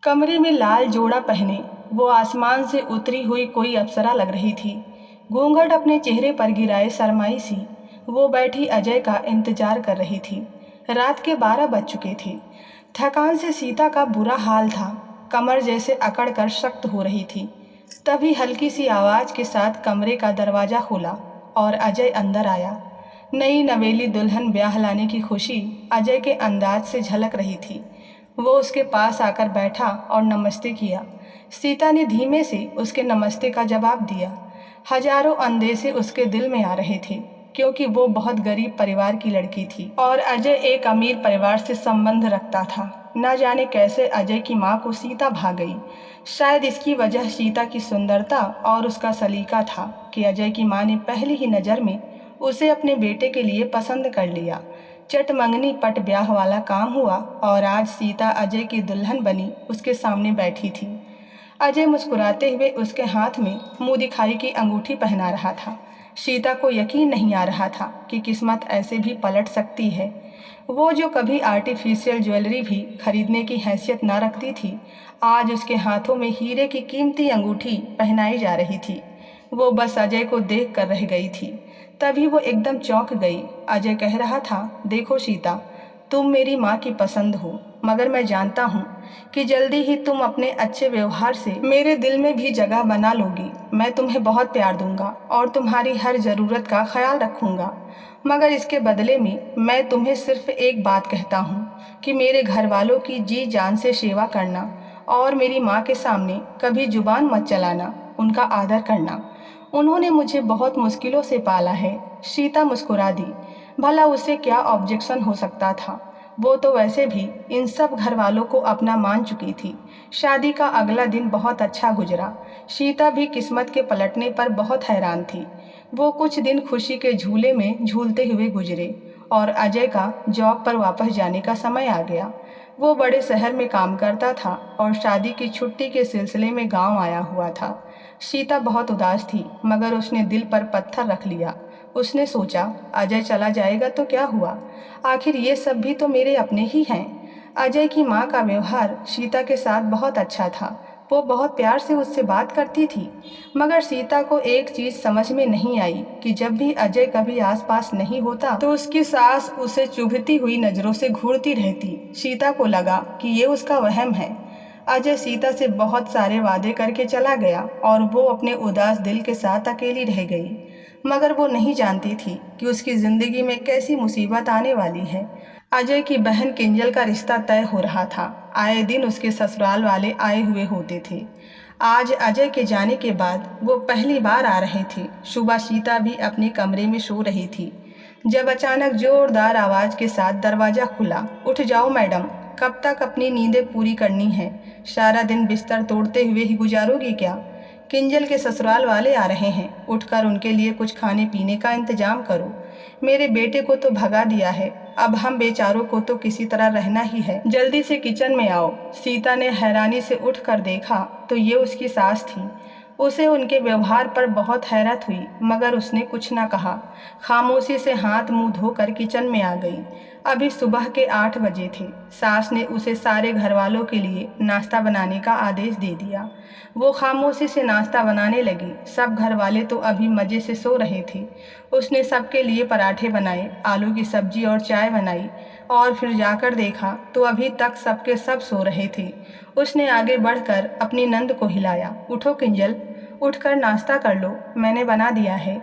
कमरे में लाल जोड़ा पहने वो आसमान से उतरी हुई कोई अप्सरा लग रही थी। घूंघट अपने चेहरे पर गिराए शर्माई सी वो बैठी अजय का इंतजार कर रही थी। रात के 12 बज चुके थे। थकान से सीता का बुरा हाल था। कमर जैसे अकड़ कर सख्त हो रही थी। तभी हल्की सी आवाज़ के साथ कमरे का दरवाज़ा खुला और अजय अंदर आया। नई नवेली दुल्हन ब्याह लाने की खुशी अजय के अंदाज से झलक रही थी। वो उसके पास आकर बैठा और नमस्ते किया। सीता ने धीमे से उसके नमस्ते का जवाब दिया। हजारों अंदेशे उसके दिल में आ रहे थे, क्योंकि वो बहुत गरीब परिवार की लड़की थी और अजय एक अमीर परिवार से संबंध रखता था। न जाने कैसे अजय की माँ को सीता भा गई। शायद इसकी वजह सीता की सुंदरता और उसका सलीका था कि अजय की माँ ने पहली ही नज़र में उसे अपने बेटे के लिए पसंद कर लिया। चट मंगनी पट ब्याह वाला काम हुआ और आज सीता अजय की दुल्हन बनी उसके सामने बैठी थी। अजय मुस्कुराते हुए उसके हाथ में मुँह दिखाई की अंगूठी पहना रहा था। सीता को यकीन नहीं आ रहा था कि किस्मत ऐसे भी पलट सकती है। वो जो कभी आर्टिफिशियल ज्वेलरी भी खरीदने की हैसियत न रखती थी, आज उसके हाथों में हीरे की कीमती अंगूठी पहनाई जा रही थी। वो बस अजय को देख कर रह गई थी। तभी वो एकदम चौंक गई। अजय कह रहा था, देखो सीता, तुम मेरी माँ की पसंद हो, मगर मैं जानता हूँ कि जल्दी ही तुम अपने अच्छे व्यवहार से मेरे दिल में भी जगह बना लोगी। मैं तुम्हें बहुत प्यार दूंगा और तुम्हारी हर ज़रूरत का ख्याल रखूंगा, मगर इसके बदले में मैं तुम्हें सिर्फ एक बात कहता हूँ कि मेरे घर वालों की जी जान से सेवा करना और मेरी माँ के सामने कभी जुबान मत चलाना, उनका आदर करना। उन्होंने मुझे बहुत मुश्किलों से पाला है। सीता मुस्कुरा दी। भला उसे क्या ऑब्जेक्शन हो सकता था? वो तो वैसे भी इन सब घर वालों को अपना मान चुकी थी। शादी का अगला दिन बहुत अच्छा गुजरा। सीता भी किस्मत के पलटने पर बहुत हैरान थी। वो कुछ दिन खुशी के झूले में झूलते हुए गुजरे और अजय का जॉब पर वापस जाने का समय आ गया। वो बड़े शहर में काम करता था और शादी की छुट्टी के सिलसिले में गांव आया हुआ था। सीता बहुत उदास थी, मगर उसने दिल पर पत्थर रख लिया। उसने सोचा, अजय चला जाएगा तो क्या हुआ, आखिर ये सब भी तो मेरे अपने ही हैं। अजय की माँ का व्यवहार सीता के साथ बहुत अच्छा था। वो बहुत प्यार से उससे बात करती थी, मगर सीता को एक चीज़ समझ में नहीं आई कि जब भी अजय कभी आसपास नहीं होता तो उसकी सास उसे चुभती हुई नज़रों से घूरती रहती। सीता को लगा कि ये उसका वहम है। अजय सीता से बहुत सारे वादे करके चला गया और वो अपने उदास दिल के साथ अकेली रह गई। मगर वो नहीं जानती थी कि उसकी ज़िंदगी में कैसी मुसीबत आने वाली है। अजय की बहन किंजल का रिश्ता तय हो रहा था। आए दिन उसके ससुराल वाले आए हुए होते थे। आज अजय के जाने के बाद वो पहली बार आ रहे थे। सुबह सीता भी अपने कमरे में सो रही थी जब अचानक जोरदार आवाज़ के साथ दरवाज़ा खुला। उठ जाओ मैडम, कब तक अपनी नींदें पूरी करनी है? सारा दिन बिस्तर तोड़ते हुए ही गुजारोगी क्या? किंजल के ससुराल वाले आ रहे हैं, उठकर उनके लिए कुछ खाने पीने का इंतजाम करो। मेरे बेटे को तो भगा दिया है, अब हम बेचारों को तो किसी तरह रहना ही है। जल्दी से किचन में आओ। सीता ने हैरानी से उठकर देखा तो ये उसकी सास थी। उसे उनके व्यवहार पर बहुत हैरत हुई, मगर उसने कुछ न कहा। खामोशी से हाथ मुंह धोकर किचन में आ गई। अभी सुबह के 8 बजे थे। सास ने उसे सारे घर वालों के लिए नाश्ता बनाने का आदेश दे दिया। वो खामोशी से नाश्ता बनाने लगी। सब घर वाले तो अभी मज़े से सो रहे थे। उसने सबके लिए पराठे बनाए, आलू की सब्जी और चाय बनाई और फिर जाकर देखा तो अभी तक सबके सब सो रहे थे। उसने आगे बढ़कर अपनी नंद को हिलाया, उठो किंजल, उठकर नाश्ता कर लो, मैंने बना दिया है।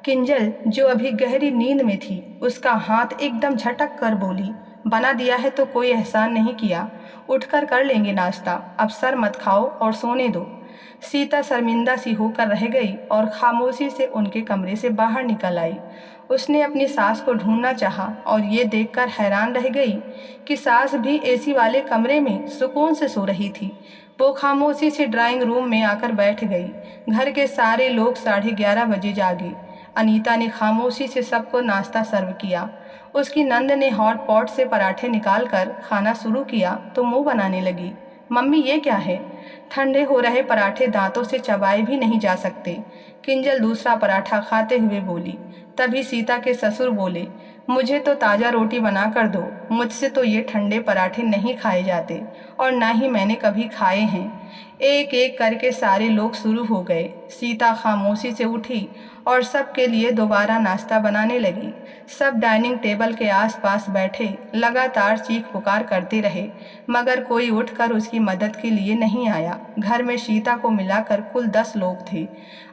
किंजल जो अभी गहरी नींद में थी, उसका हाथ एकदम झटक कर बोली, बना दिया है तो कोई एहसान नहीं किया, उठकर कर लेंगे नाश्ता, अब सर मत खाओ और सोने दो। सीता शर्मिंदा सी होकर रह गई और खामोशी से उनके कमरे से बाहर निकल आई। उसने अपनी सास को ढूंढना चाहा और ये देखकर हैरान रह गई कि सास भी एसी वाले कमरे में सुकून से सो रही थी। वो खामोशी से ड्राइंग रूम में आकर बैठ गई। घर के सारे लोग 11:30 बजे जागे। अनीता ने खामोशी से सबको नाश्ता सर्व किया। उसकी नंद ने हॉट पॉट से पराठे निकालकर खाना शुरू किया तो मुंह बनाने लगी। मम्मी ये क्या है? ठंडे हो रहे पराठे दांतों से चबाए भी नहीं जा सकते। किंजल दूसरा पराठा खाते हुए बोली। तभी सीता के ससुर बोले, मुझे तो ताज़ा रोटी बना कर दो, मुझसे तो ये ठंडे पराठे नहीं खाए जाते और ना ही मैंने कभी खाए हैं। एक एक करके सारे लोग शुरू हो गए। सीता खामोशी से उठी और सबके लिए दोबारा नाश्ता बनाने लगी। सब डाइनिंग टेबल के आसपास बैठे लगातार चीख पुकार करते रहे, मगर कोई उठकर उसकी मदद के लिए नहीं आया। घर में सीता को मिलाकर कुल 10 लोग थे।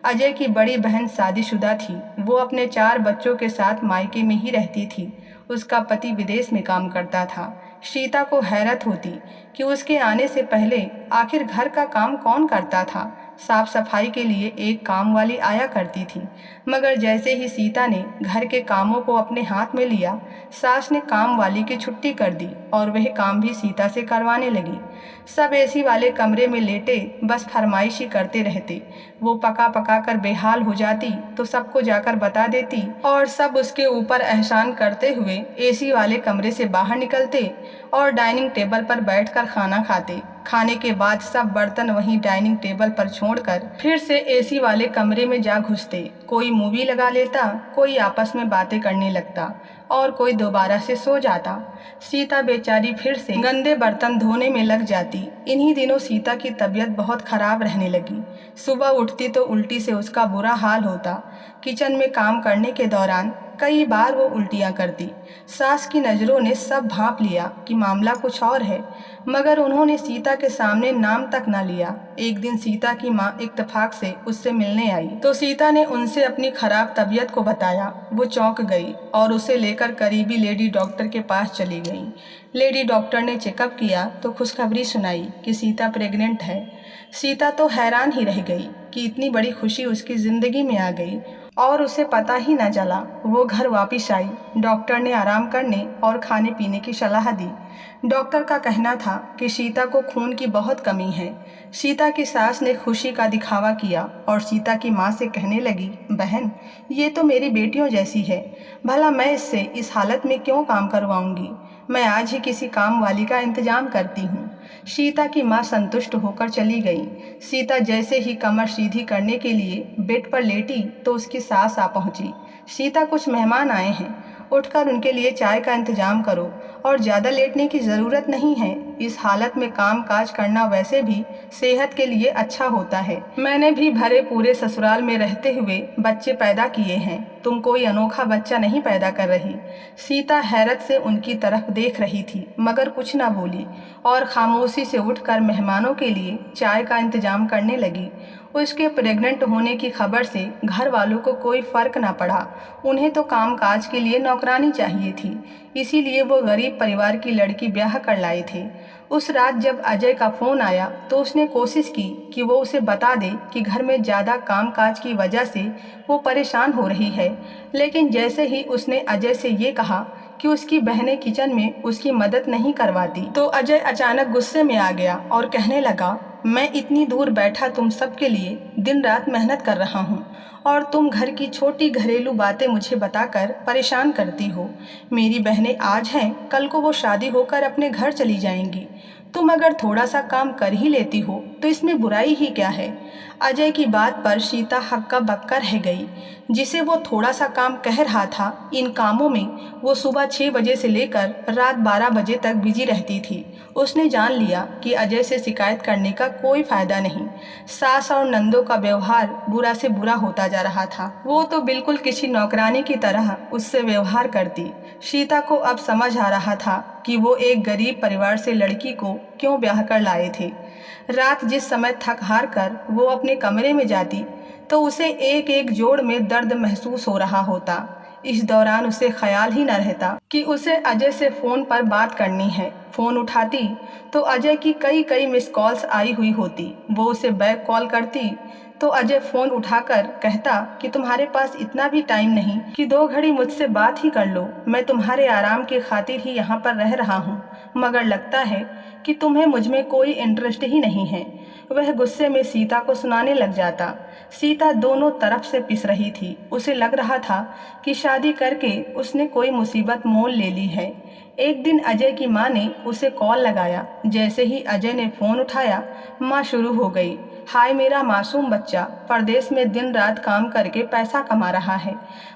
अजय की बड़ी बहन शादीशुदा थी। वो अपने 4 बच्चों के साथ मायके में ही रहती थी। उसका पति विदेश में काम करता था। सीता को हैरत होती कि उसके आने से पहले आखिर घर का काम कौन करता था। साफ सफाई के लिए एक काम वाली आया करती थी, मगर जैसे ही सीता ने घर के कामों को अपने हाथ में लिया, सास ने काम वाली की छुट्टी कर दी और वह काम भी सीता से करवाने लगी। सब एसी वाले कमरे में लेटे बस फरमाइशी करते रहते। वो पका पका कर बेहाल हो जाती तो सबको जाकर बता देती और सब उसके ऊपर एहसान करते हुए एसी वाले कमरे से बाहर निकलते और डाइनिंग टेबल पर बैठकर खाना खाते। खाने के बाद सब बर्तन वहीं डाइनिंग टेबल पर छोड़कर फिर से एसी वाले कमरे में जा घुसते। कोई मूवी लगा लेता, कोई आपस में बातें करने लगता और कोई दोबारा से सो जाता। सीता बेचारी फिर से गंदे बर्तन धोने में लग जाती। इन्हीं दिनों सीता की तबीयत बहुत खराब रहने लगी। सुबह उठती तो उल्टी से उसका बुरा हाल होता। किचन में काम करने के दौरान कई बार वो उल्टियाँ करती। सास की नज़रों ने सब भांप लिया कि मामला कुछ और है, मगर उन्होंने सीता के सामने नाम तक न लिया। एक दिन सीता की माँ इत्तेफाक से उससे मिलने आई तो सीता ने उनसे अपनी खराब तबीयत को बताया। वो चौंक गई और उसे लेकर करीबी लेडी डॉक्टर के पास चली गई। लेडी डॉक्टर ने चेकअप किया तो खुशखबरी सुनाई कि सीता प्रेग्नेंट है। सीता तो हैरान ही रह गई कि इतनी बड़ी खुशी उसकी ज़िंदगी में आ गई और उसे पता ही न चला। वो घर वापस आई। डॉक्टर ने आराम करने और खाने पीने की सलाह दी। डॉक्टर का कहना था कि सीता को खून की बहुत कमी है। सीता की सास ने खुशी का दिखावा किया और सीता की माँ से कहने लगी, बहन, ये तो मेरी बेटियों जैसी है, भला मैं इससे इस हालत में क्यों काम करवाऊंगी। मैं आज ही किसी काम वाली का इंतजाम करती हूँ। सीता की माँ संतुष्ट होकर चली गई। सीता जैसे ही कमर सीधी करने के लिए बेड पर लेटी तो उसकी सास आ पहुँची। सीता, कुछ मेहमान आए हैं, उठकर उनके लिए चाय का इंतजाम करो और ज़्यादा लेटने की ज़रूरत नहीं है। इस हालत में काम काज करना वैसे भी सेहत के लिए अच्छा होता है। मैंने भी भरे पूरे ससुराल में रहते हुए बच्चे पैदा किए हैं, तुम कोई अनोखा बच्चा नहीं पैदा कर रही। सीता हैरत से उनकी तरफ देख रही थी, मगर कुछ न बोली और खामोशी से उठकर मेहमानों के लिए चाय का इंतजाम करने लगी। उसके प्रेग्नेंट होने की खबर से घर वालों को कोई फर्क ना पड़ा। उन्हें तो कामकाज के लिए नौकरानी चाहिए थी, इसीलिए वो गरीब परिवार की लड़की ब्याह कर लाए थे। उस रात जब अजय का फ़ोन आया तो उसने कोशिश की कि वो उसे बता दे कि घर में ज़्यादा कामकाज की वजह से वो परेशान हो रही है, लेकिन जैसे ही उसने अजय से ये कहा कि उसकी बहनें किचन में उसकी मदद नहीं करवाती, तो अजय अचानक गुस्से में आ गया और कहने लगा, मैं इतनी दूर बैठा तुम सबके लिए दिन रात मेहनत कर रहा हूँ और तुम घर की छोटी घरेलू बातें मुझे बताकर परेशान करती हो। मेरी बहनें आज हैं, कल को वो शादी होकर अपने घर चली जाएंगी। तुम अगर थोड़ा सा काम कर ही लेती हो तो इसमें बुराई ही क्या है। अजय की बात पर सीता हक्का बक्का रह गई। जिसे वो थोड़ा सा काम कह रहा था, इन कामों में वो सुबह 6 बजे से लेकर रात 12 बजे तक बिजी रहती थी। उसने जान लिया कि अजय से शिकायत करने का कोई फायदा नहीं। सास और नंदों का व्यवहार बुरा से बुरा होता जा रहा था। वो तो बिल्कुल किसी नौकरानी की तरह उससे व्यवहार करती। सीता को अब समझ आ रहा था कि वो एक गरीब परिवार से लड़की को क्यों ब्याह कर लाए थे। रात जिस समय थक हार कर वो अपने कमरे में जाती तो उसे एक एक जोड़ में दर्द महसूस हो रहा होता। इस दौरान उसे ख्याल ही न रहता कि उसे अजय से फ़ोन पर बात करनी है। फ़ोन उठाती तो अजय की कई मिस कॉल्स आई हुई होती। वो उसे बैक कॉल करती तो अजय फ़ोन उठाकर कहता कि तुम्हारे पास इतना भी टाइम नहीं कि 2 घड़ी मुझसे बात ही कर लो। मैं तुम्हारे आराम की खातिर ही यहाँ पर रह रहा हूँ, मगर लगता है कि तुम्हें मुझ में कोई इंटरेस्ट ही नहीं है। वह गुस्से में सीता को सुनाने लग जाता। सीता दोनों तरफ से पिस रही थी। उसे लग रहा था कि शादी करके उसने कोई मुसीबत मोल ले ली है। एक दिन अजय की माँ ने उसे कॉल लगाया। जैसे ही अजय ने फ़ोन उठाया, माँ शुरू हो गई, हाय मेरा मासूम बच्चा, परदेश में दिन रात काम करके पैसा कमा रहा है।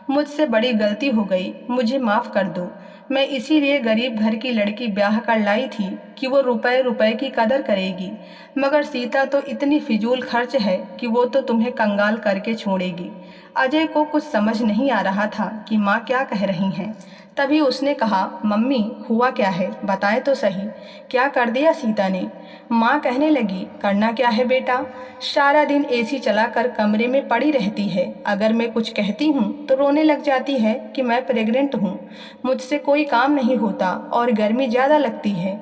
मुझसे बड़ी गलती हो गई, मुझे माफ़ कर दो। मैं इसीलिए गरीब घर की लड़की ब्याह कर लाई थी कि वो रुपए रुपए की कदर करेगी, मगर सीता तो इतनी फिजूल खर्च है कि वो तो तुम्हें कंगाल करके छोड़ेगी। अजय को कुछ समझ नहीं आ रहा था कि माँ क्या कह रही हैं। तभी उसने कहा, मम्मी हुआ क्या है, बताएं तो सही, क्या कर दिया सीता ने। माँ कहने लगी, करना क्या है बेटा, सारा दिन एसी चलाकर कमरे में पड़ी रहती है। अगर मैं कुछ कहती हूँ तो रोने लग जाती है कि मैं प्रेग्नेंट हूँ, मुझसे कोई काम नहीं होता और गर्मी ज़्यादा लगती है।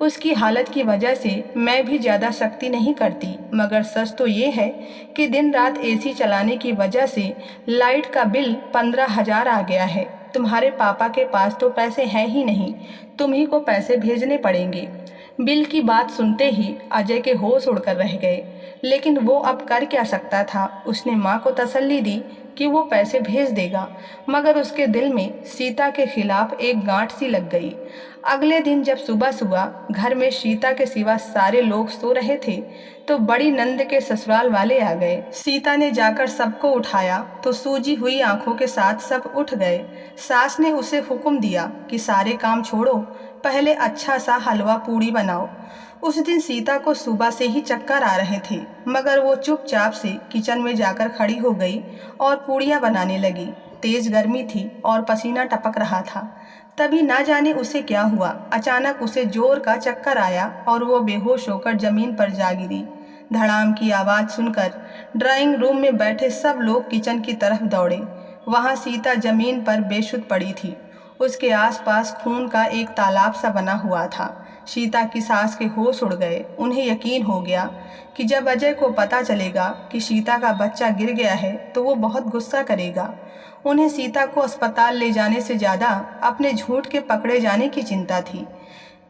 उसकी हालत की वजह से मैं भी ज़्यादा सख्ती नहीं करती, मगर सच तो ये है कि दिन रात एसी चलाने की वजह से लाइट का बिल 15,000 आ गया है। तुम्हारे पापा के पास तो पैसे हैं ही नहीं, तुम्ही को पैसे भेजने पड़ेंगे। बिल की बात सुनते ही अजय के होश उड़कर रह गए, लेकिन वो अब कर क्या सकता था। उसने माँ को तसल्ली दी कि वो पैसे भेज देगा, मगर उसके दिल में सीता के खिलाफ एक गांठ सी लग गई। अगले दिन जब सुबह सुबह घर में सीता के सिवा सारे लोग सो रहे थे तो बड़ी नंद के ससुराल वाले आ गए। सीता ने जाकर सबको उठाया तो सूजी हुई आंखों के साथ सब उठ गए। सास ने उसे हुक्म दिया कि सारे काम छोड़ो, पहले अच्छा सा हलवा पूड़ी बनाओ। उस दिन सीता को सुबह से ही चक्कर आ रहे थे, मगर वो चुपचाप से किचन में जाकर खड़ी हो गई और पूड़ियाँ बनाने लगी। तेज गर्मी थी और पसीना टपक रहा था। तभी ना जाने उसे क्या हुआ, अचानक उसे जोर का चक्कर आया और वो बेहोश होकर जमीन पर जा गिरी। धड़ाम की आवाज़ सुनकर ड्राइंग रूम में बैठे सब लोग किचन की तरफ दौड़े। वहाँ सीता जमीन पर बेसुध पड़ी थी। उसके आसपास खून का एक तालाब सा बना हुआ था। सीता की सास के होश उड़ गए। उन्हें यकीन हो गया कि जब अजय को पता चलेगा कि सीता का बच्चा गिर गया है तो वो बहुत गुस्सा करेगा। उन्हें सीता को अस्पताल ले जाने से ज़्यादा अपने झूठ के पकड़े जाने की चिंता थी।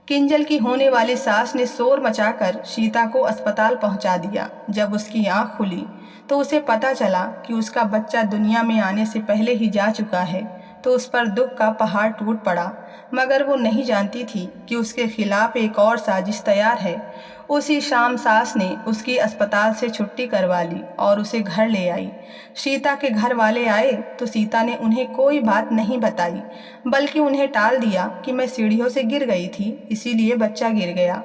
किंजल की होने वाली सास ने शोर मचाकर सीता को अस्पताल पहुंचा दिया। जब उसकी आंख खुली तो उसे पता चला कि उसका बच्चा दुनिया में आने से पहले ही जा चुका है, तो उस पर दुख का पहाड़ टूट पड़ा। मगर वो नहीं जानती थी कि उसके खिलाफ एक और साजिश तैयार है। उसी शाम सास ने उसकी अस्पताल से छुट्टी करवा ली और उसे घर ले आई। सीता के घर वाले आए तो सीता ने उन्हें कोई बात नहीं बताई, बल्कि उन्हें टाल दिया कि मैं सीढ़ियों से गिर गई थी, इसीलिए बच्चा गिर गया।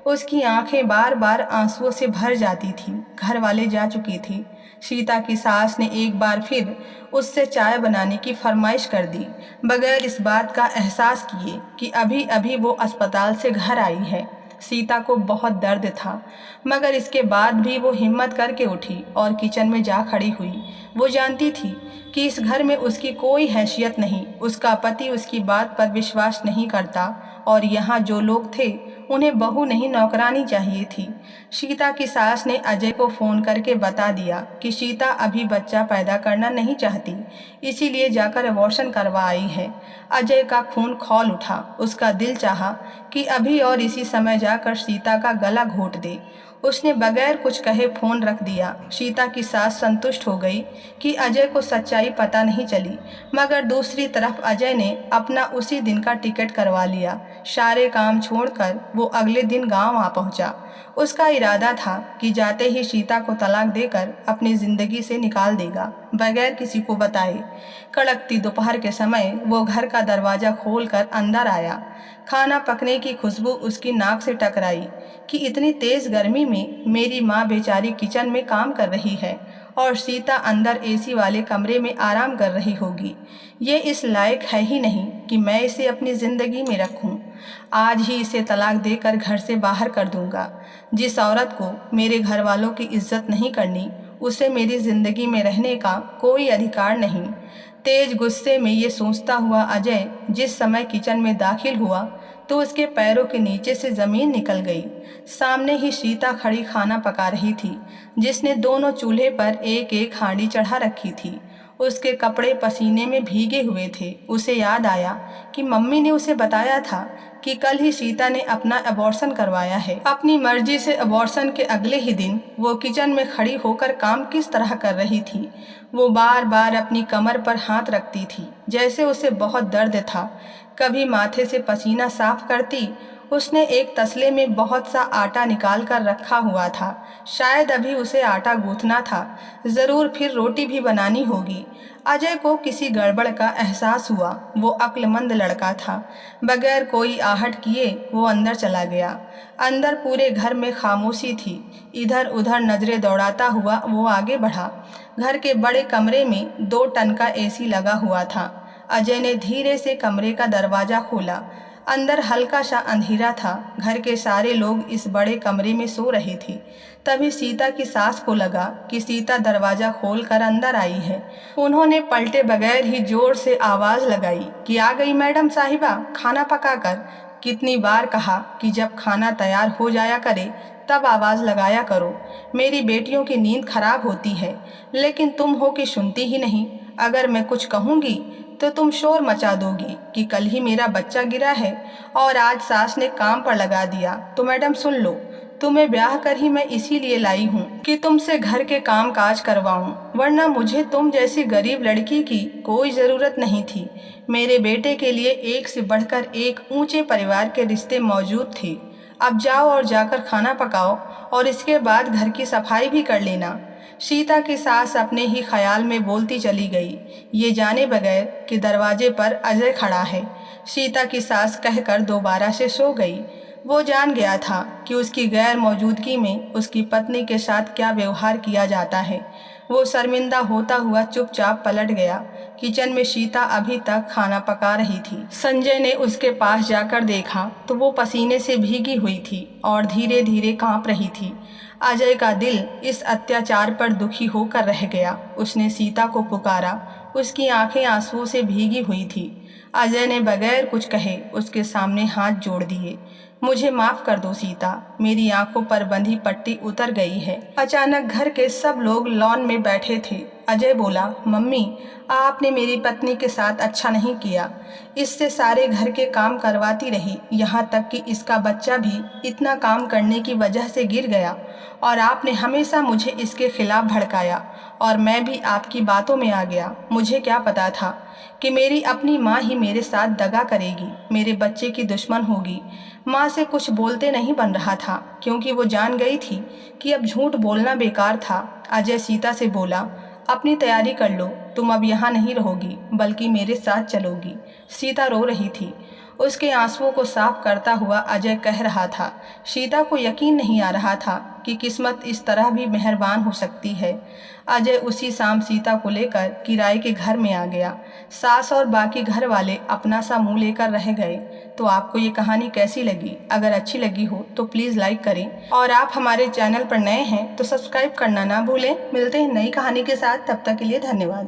उसकी आंखें बार बार आंसुओं से भर जाती थीं। घर वाले जा चुकी थी। सीता की सास ने एक बार फिर उससे चाय बनाने की फरमाइश कर दी, बगैर इस बात का एहसास किए कि अभी अभी वो अस्पताल से घर आई है। सीता को बहुत दर्द था, मगर इसके बाद भी वो हिम्मत करके उठी और किचन में जा खड़ी हुई। वो जानती थी कि इस घर में उसकी कोई हैसियत नहीं, उसका पति उसकी बात पर विश्वास नहीं करता और यहाँ जो लोग थे उन्हें बहू नहीं नौकरानी चाहिए थी। सीता की सास ने अजय को फ़ोन करके बता दिया कि सीता अभी बच्चा पैदा करना नहीं चाहती, इसीलिए जाकर अबॉर्शन करवा आई है। अजय का खून खौल उठा। उसका दिल चाहा कि अभी और इसी समय जाकर सीता का गला घोंट दे। उसने बगैर कुछ कहे फ़ोन रख दिया। सीता की सास संतुष्ट हो गई कि अजय को सच्चाई पता नहीं चली, मगर दूसरी तरफ अजय ने अपना उसी दिन का टिकट करवा लिया। सारे काम छोड़कर वो अगले दिन गांव आ पहुंचा। उसका इरादा था कि जाते ही सीता को तलाक देकर अपनी ज़िंदगी से निकाल देगा, बगैर किसी को बताए। कड़कती दोपहर के समय वो घर का दरवाज़ा खोलकर अंदर आया। खाना पकने की खुशबू उसकी नाक से टकराई कि इतनी तेज़ गर्मी में मेरी माँ बेचारी किचन में काम कर रही है और सीता अंदर एसी वाले कमरे में आराम कर रही होगी। ये इस लायक है ही नहीं कि मैं इसे अपनी ज़िंदगी में रखूं। आज ही इसे तलाक देकर घर से बाहर कर दूंगा। जिस औरत को मेरे घर वालों की इज्जत नहीं करनी, उसे मेरी ज़िंदगी में रहने का कोई अधिकार नहीं। तेज गुस्से में ये सोचता हुआ अजय जिस समय किचन में दाखिल हुआ तो उसके पैरों के नीचे से ज़मीन निकल गई। सामने ही सीता खड़ी खाना पका रही थी, जिसने दोनों चूल्हे पर एक एक हांडी चढ़ा रखी थी। उसके कपड़े पसीने में भीगे हुए थे। उसे याद आया कि मम्मी ने उसे बताया था कि कल ही सीता ने अपना अबॉर्शन करवाया है। अपनी मर्जी से अबॉर्शन के अगले ही दिन वो किचन में खड़ी होकर काम किस तरह कर रही थी। वो बार बार अपनी कमर पर हाथ रखती थी, जैसे उसे बहुत दर्द था। कभी माथे से पसीना साफ करती उसने एक तसले में बहुत सा आटा निकाल कर रखा हुआ था। शायद अभी उसे आटा गूंथना था, ज़रूर फिर रोटी भी बनानी होगी। अजय को किसी गड़बड़ का एहसास हुआ। वो अक्लमंद लड़का था। बगैर कोई आहट किए वो अंदर चला गया। अंदर पूरे घर में खामोशी थी। इधर उधर नज़रें दौड़ाता हुआ वो आगे बढ़ा। घर के बड़े कमरे में 2 टन का एसी लगा हुआ था। अजय ने धीरे से कमरे का दरवाज़ा खोला। अंदर हल्का सा अंधेरा था। घर के सारे लोग इस बड़े कमरे में सो रहे थे। तभी सीता की सास को लगा कि सीता दरवाज़ा खोलकर अंदर आई है। उन्होंने पलटे बगैर ही जोर से आवाज़ लगाई कि आ गई मैडम साहिबा, खाना पकाकर। कितनी बार कहा कि जब खाना तैयार हो जाया करे तब आवाज़ लगाया करो। मेरी बेटियों की नींद खराब होती है, लेकिन तुम हो कि सुनती ही नहीं। अगर मैं कुछ कहूँगी तो तुम शोर मचा दोगी कि कल ही मेरा बच्चा गिरा है और आज सास ने काम पर लगा दिया। तो मैडम सुन लो, तुम्हें ब्याह कर ही मैं इसीलिए लाई हूँ कि तुमसे घर के काम काज करवाऊँ, वरना मुझे तुम जैसी गरीब लड़की की कोई ज़रूरत नहीं थी। मेरे बेटे के लिए एक से बढ़कर एक ऊंचे परिवार के रिश्ते मौजूद थे। अब जाओ और जाकर खाना पकाओ और इसके बाद घर की सफाई भी कर लेना। सीता की सास अपने ही ख्याल में बोलती चली गई, ये जाने बगैर कि दरवाजे पर अजय खड़ा है। सीता की सास कहकर दोबारा से सो गई। वो जान गया था कि उसकी गैर मौजूदगी में उसकी पत्नी के साथ क्या व्यवहार किया जाता है। वो शर्मिंदा होता हुआ चुपचाप पलट गया। किचन में सीता अभी तक खाना पका रही थी। संजय ने उसके पास जाकर देखा तो वो पसीने से भीगी हुई थी और धीरे धीरे कांप रही थी। अजय का दिल इस अत्याचार पर दुखी होकर रह गया। उसने सीता को पुकारा। उसकी आंखें आंसुओं से भीगी हुई थी। अजय ने बगैर कुछ कहे उसके सामने हाथ जोड़ दिए। मुझे माफ़ कर दो सीता, मेरी आंखों पर बंधी पट्टी उतर गई है। अचानक घर के सब लोग लॉन में बैठे थे। अजय बोला, मम्मी, आपने मेरी पत्नी के साथ अच्छा नहीं किया। इससे सारे घर के काम करवाती रही, यहाँ तक कि इसका बच्चा भी इतना काम करने की वजह से गिर गया और आपने हमेशा मुझे इसके खिलाफ भड़काया और मैं भी आपकी बातों में आ गया। मुझे क्या पता था कि मेरी अपनी माँ ही मेरे साथ दगा करेगी, मेरे बच्चे की दुश्मन होगी। माँ से कुछ बोलते नहीं बन रहा था, क्योंकि वो जान गई थी कि अब झूठ बोलना बेकार था। अजय सीता से बोला, अपनी तैयारी कर लो, तुम अब यहाँ नहीं रहोगी बल्कि मेरे साथ चलोगी। सीता रो रही थी। उसके आंसुओं को साफ करता हुआ अजय कह रहा था। सीता को यकीन नहीं आ रहा था कि किस्मत इस तरह भी मेहरबान हो सकती है। अजय उसी शाम सीता को लेकर किराए के घर में आ गया। सास और बाकी घर वाले अपना सा मुंह लेकर रह गए। तो आपको ये कहानी कैसी लगी? अगर अच्छी लगी हो तो प्लीज़ लाइक करें और आप हमारे चैनल पर नए हैं तो सब्सक्राइब करना ना भूलें। मिलते हैं नई कहानी के साथ, तब तक के लिए धन्यवाद।